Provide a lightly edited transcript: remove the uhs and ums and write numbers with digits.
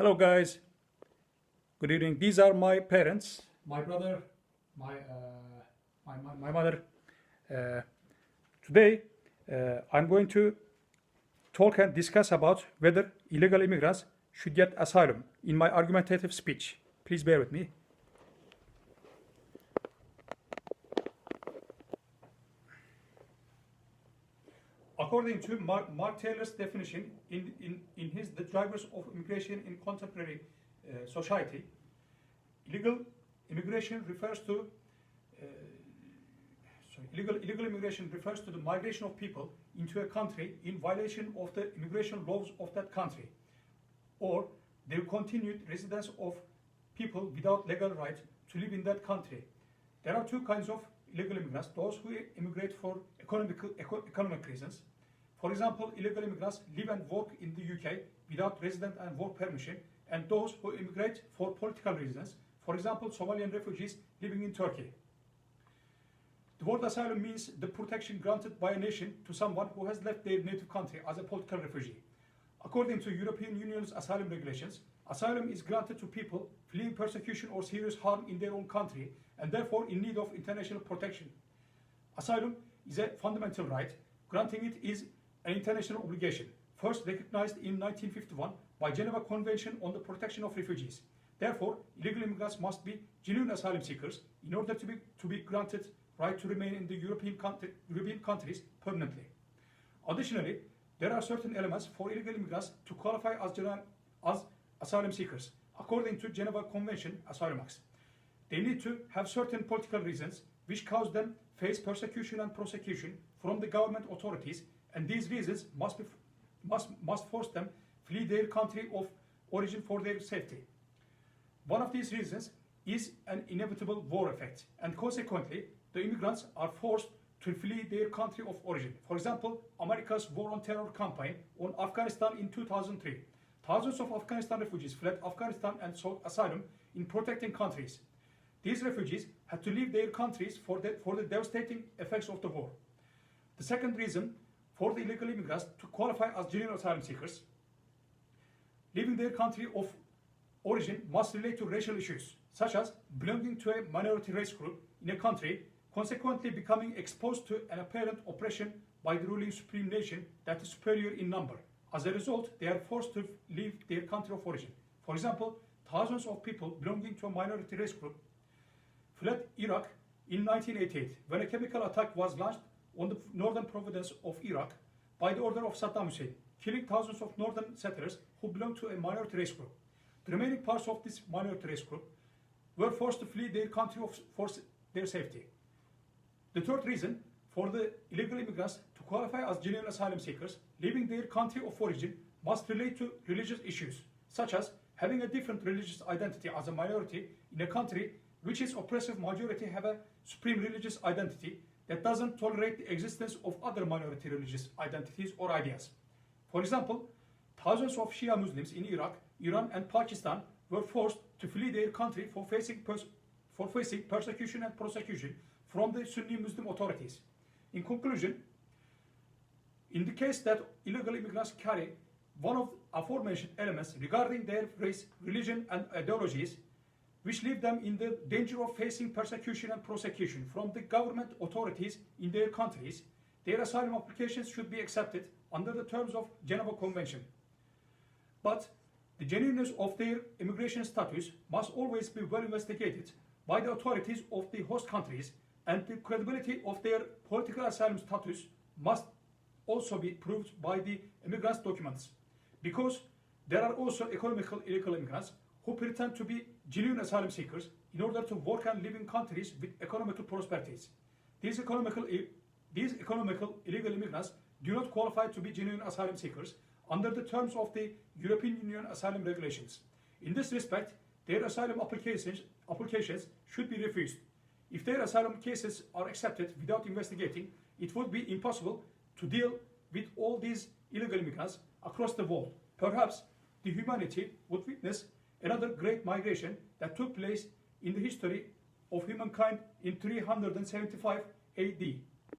Hello guys, good evening. These are my parents, my brother, my mother. Uh, Today I'm going to talk and discuss about whether illegal immigrants should get asylum in my argumentative speech. Please bear with me. According to Mark Taylor's definition in his The Drivers of Immigration in Contemporary Society, illegal immigration refers to illegal immigration refers to the migration of people into a country in violation of the immigration laws of that country, or the continued residence of people without legal right to live in that country. There are two kinds of illegal immigrants: those who immigrate for economic reasons. For example, illegal immigrants live and work in the UK without resident and work permission, and those who immigrate for political reasons. For example, Somalian refugees living in Turkey. The word asylum means the protection granted by a nation to someone who has left their native country as a political refugee. According to European Union's asylum regulations, asylum is granted to people fleeing persecution or serious harm in their own country and therefore in need of international protection. Asylum is a fundamental right. Granting it is an international obligation, first recognized in 1951 by Geneva Convention on the Protection of Refugees. Therefore, illegal immigrants must be genuine asylum seekers in order to be granted right to remain in the European countries permanently. Additionally, there are certain elements for illegal immigrants to qualify as asylum seekers. According to Geneva Convention Asylum Acts, they need to have certain political reasons which cause them face persecution and prosecution from the government authorities, and these reasons must force them flee their country of origin for their safety. One of these reasons is an inevitable war effect, and consequently, the immigrants are forced to flee their country of origin. For example, America's War on Terror campaign on Afghanistan in 2003. Thousands of Afghanistan refugees fled Afghanistan and sought asylum in protecting countries. These refugees had to leave their countries for the devastating effects of the war. The second reason for the illegal immigrants to qualify as genuine asylum seekers, leaving their country of origin must relate to racial issues, such as belonging to a minority race group in a country, consequently becoming exposed to an apparent oppression by the ruling supreme nation that is superior in number. As a result, they are forced to leave their country of origin. For example, thousands of people belonging to a minority race group fled Iraq in 1988 when a chemical attack was launched on the northern province of Iraq by the order of Saddam Hussein, killing thousands of northern settlers who belonged to a minority race group. The remaining parts of this minority race group were forced to flee their country for their safety. The third reason for the illegal immigrants to qualify as genuine asylum seekers, leaving their country of origin, must relate to religious issues, such as having a different religious identity as a minority in a country which its oppressive majority have a supreme religious identity that doesn't tolerate the existence of other minority religious identities or ideas. For example, thousands of Shia Muslims in Iraq, Iran, and Pakistan were forced to flee their country for facing persecution and prosecution from the Sunni Muslim authorities. In conclusion, in the case that illegal immigrants carry one of aforementioned elements regarding their race, religion, and ideologies, which leave them in the danger of facing persecution and prosecution from the government authorities in their countries, their asylum applications should be accepted under the terms of Geneva Convention. But the genuineness of their immigration status must always be well investigated by the authorities of the host countries, and the credibility of their political asylum status must also be proved by the immigrants' documents, because there are also economical illegal immigrants who pretend to be genuine asylum seekers in order to work and live in countries with economical prosperities. These economical illegal immigrants do not qualify to be genuine asylum seekers under the terms of the European Union asylum regulations. In this respect, their asylum applications should be refused. If their asylum cases are accepted without investigating, it would be impossible to deal with all these illegal immigrants across the world. Perhaps the humanity would witness another great migration that took place in the history of humankind in 375 AD.